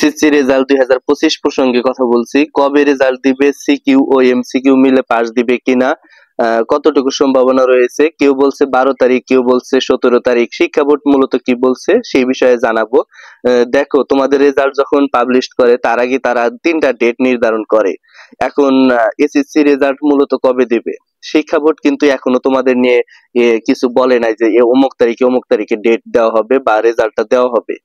SSC result 2025 প্রসঙ্গে কথা বলছি। কবে রেজাল্ট দিবে, সিকিউ ও এমসিকিউ মিলে পাস দিবে কিনা, কতটুকু সম্ভাবনা রয়েছে, কেউ বলছে 12 তারিখ, কেউ বলছে 17 তারিখ। শিক্ষা বোর্ড মূলত কি বলছে সেই বিষয়ে জানাবো। দেখো, তোমাদের রেজাল্ট যখন পাবলিশ করে তার আগে তারা 3টা ডেট নির্ধারণ করে। এখন এসএসসি রেজাল্ট মূলত কবে দিবে, শিক্ষা বোর্ড কিন্তু এখনো তোমাদের নিয়ে কিছু বলে নাই যে অমুক তারিখে ডেট দেওয়া হবে বা রেজাল্টটা দেওয়া হবে।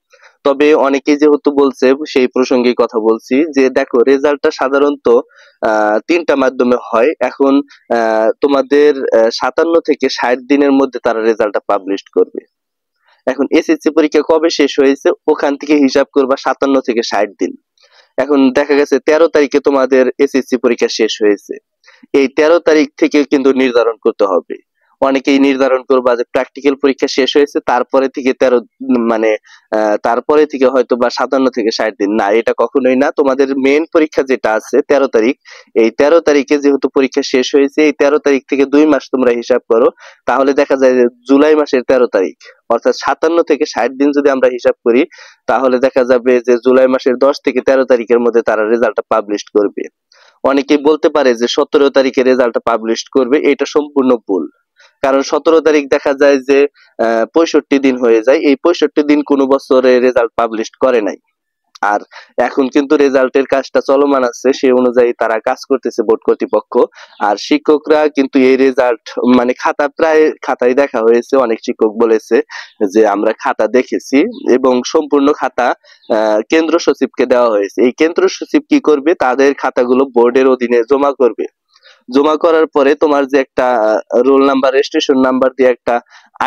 তবে অনেকেই যেহেতু বলছে সেই প্রসঙ্গে কথা বলছি যে দেখো, রেজাল্টটা সাধারণত 3টা মাধ্যমে হয়। এখন তোমাদের 57 থেকে 60 দিনের মধ্যে তারা রেজাল্টটা পাবলিশ করবে। এখন এসএসসি পরীক্ষা কবে শেষ হয়েছে ওখান থেকে হিসাব করবা 57 থেকে 60 দিন। এখন দেখা গেছে 13 তারিখে তোমাদের এসএসসি পরীক্ষা শেষ হয়েছে। এই 13 তারিখ থেকে কিন্তু নির্ধারণ করতে হবে। অনেকেই নির্ধারণ করবা যে প্র্যাকটিক্যাল পরীক্ষা শেষ হয়েছে তারপরে থেকে 13 মানে তারপরে থেকে হয়তো বা 57 থেকে 60 দিন। না, এটা কখনোই না। তোমাদের মেইন পরীক্ষা যেটা আছে 13 তারিখ, এই 13 তারিখে যেহেতু পরীক্ষা শেষ হয়েছে, এই 13 তারিখ থেকে 2 মাস তোমরা হিসাব করো, তাহলে দেখা যায় যে জুলাই মাসের 13 তারিখ, অর্থাৎ 57 থেকে 60 দিন যদি আমরা হিসাব করি, তাহলে দেখা যাবে যে জুলাই মাসের 10 থেকে 13 তারিখের মধ্যে তারা রেজাল্টটা পাবলিশ করবে। অনেকেই বলতে পারে যে 17 তারিখে রেজাল্টটা পাবলিশ করবে, এটা সম্পূর্ণ ভুল। কারণ 17 তারিখ দেখা যায় যে 65 দিন হয়ে যায়। এই 65 দিন কোনো বছরে রেজাল্ট পাবলিশ করে নাই। আর এখন কিন্তু রেজাল্টের কাজটা চলমান আছে, সেই অনুযায়ী তারা কাজ করতেছে বোর্ড কর্তৃপক্ষ। আর শিক্ষকরা কিন্তু এই রেজাল্ট মানে খাতায় দেখা হয়েছে। অনেক শিক্ষক বলেছে যে আমরা খাতা দেখেছি, এবং সম্পূর্ণ খাতা কেন্দ্র সচিবকে দেওয়া হয়েছে। এই কেন্দ্র সচিব কি করবে, তাদের খাতাগুলো বোর্ডের অধীনে জমা করবে। জমা করার পরে তোমার যে একটা রোল নাম্বার, রেজিস্ট্রেশন নাম্বার দিয়ে একটা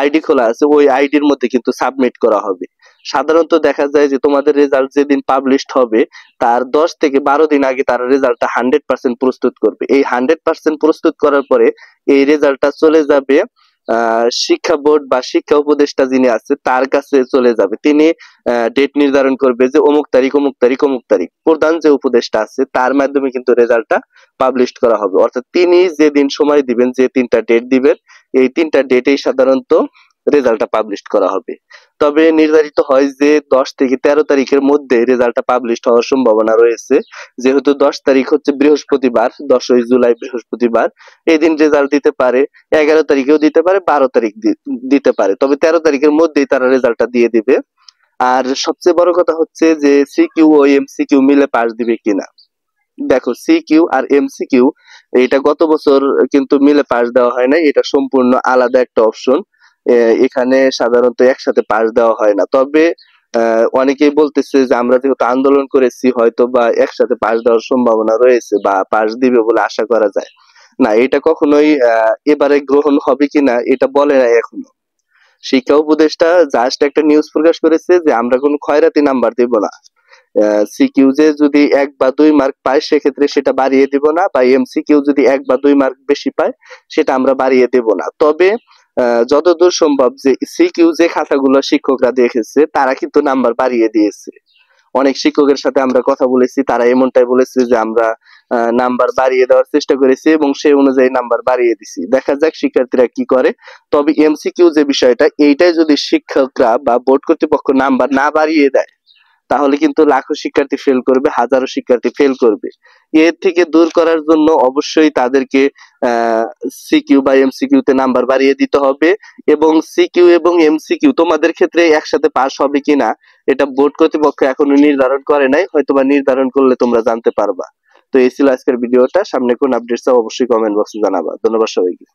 আইডি খোলা আছে, ওই আইডির মধ্যে কিন্তু সাবমিট করা হবে। সাধারণত দেখা যায় যে তোমাদের রেজাল্ট যেদিন পাবলিশড হবে তার 10 থেকে 12 দিন আগে তারা রেজাল্টটা 100% প্রস্তুত করবে। এই 100% প্রস্তুত করার পরে এই রেজাল্টটা চলে যাবে শিক্ষা বোর্ড বা শিক্ষা উপদেষ্টা যিনি আছে তার কাছে চলে যাবে। তিনি ডেট নির্ধারণ করবে যে অমুক তারিখ অমুক তারিখ অমুক তারিখ। প্রধান যে উপদেষ্টা আছে তার মাধ্যমে কিন্তু রেজাল্টটা পাবলিশ করা হবে। অর্থাৎ তিনি যেদিন সময় দিবেন, যে 3টা ডেট দিবেন, এই 3টা ডেটেই সাধারণত রেজাল্টটা পাবলিশ করা হবে। তবে নির্ধারিত হয় যে 10 থেকে 13 তারিখের মধ্যে রেজাল্টটা পাবলিশ হওয়ার সম্ভাবনা রয়েছে। যেহেতু 10 তারিখ হচ্ছে বৃহস্পতিবার, 10ই জুলাই বৃহস্পতিবার, এই দিন রেজাল্ট দিতে পারে। 11 তারিখেও দিতে পারে, 12 তারিখ দিতে পারে। তবে 13 তারিখের মধ্যেই তারা রেজাল্টটা দিয়ে দিবে। আর সবচেয়ে বড় কথা হচ্ছে যে সিকিউ ও এমসিকিউ মিলে পাস দিবে কিনা। দেখো, সিকিউ আর এমসিকিউ এটা গত বছর কিন্তু মিলে পাস দেওয়া হয় না, এটা সম্পূর্ণ আলাদা একটা অপশন। এখানে সাধারণত একসাথে পাস দেওয়া হয় না। তবে অনেকেই বলতেছে যে আমরা যেহেতু আন্দোলন করেছি হয়তো বা একসাথে পাস দেওয়ার সম্ভাবনা রয়েছে বা পাস দিবে বলে আশা করা যায়। না, এটা কখনোই এবারে গ্রহণ হবে কিনা এটা বলে না এখনো। শিক্ষা উপদেষ্টা জাস্ট একটা নিউজ প্রকাশ করেছে যে আমরা কোনো খয়রাতি নাম্বার দেব না। সিকিউ যে যদি 1 বা 2 মার্ক পায় সেক্ষেত্রে সেটা বাড়িয়ে দেব না, বা এমসিকিউ যদি 1 বা 2 মার্ক বেশি পায় সেটা আমরা বাড়িয়ে দেব না। তবে যতদূর সম্ভব যে সিকিউ যে খাতাগুলো শিক্ষকরা দেখেছে তারা কিন্তু নাম্বার বাড়িয়ে দিয়েছে। অনেক শিক্ষকের সাথে আমরা কথা বলেছি, তারা এমনটাই বলেছে যে আমরা নাম্বার বাড়িয়ে দেওয়ার চেষ্টা করেছি এবং সেই অনুযায়ী নাম্বার বাড়িয়ে দিছি। দেখা যাক শিক্ষার্থীরা কি করে। তবে এমসিকিউ যে বিষয়টা, এইটাই যদি শিক্ষকরা বা বোর্ড কর্তৃপক্ষ নাম্বার না বাড়িয়ে দেয় তাহলে কিন্তু লাখো শিক্ষার্থী ফেল করবে, হাজারো শিক্ষার্থী ফেল করবে। এর থেকে দূর করার জন্য অবশ্যই তাদেরকে সিকিউ বা এমসিকিউ তে নাম্বার বাড়িয়ে দিতে হবে। এবং সিকিউ এবং এমসিকিউ তোমাদের ক্ষেত্রে একসাথে পাস হবে কিনা এটা বোর্ড কর্তৃপক্ষ এখনো নির্ধারণ করে নাই, হয়তোবা নির্ধারণ করলে তোমরা জানতে পারবা। তো এই ছিল আজকের ভিডিওটা। সামনে কোন আপডেট চাও অবশ্যই কমেন্ট বক্সে জানাবা। ধন্যবাদ সবাইকে।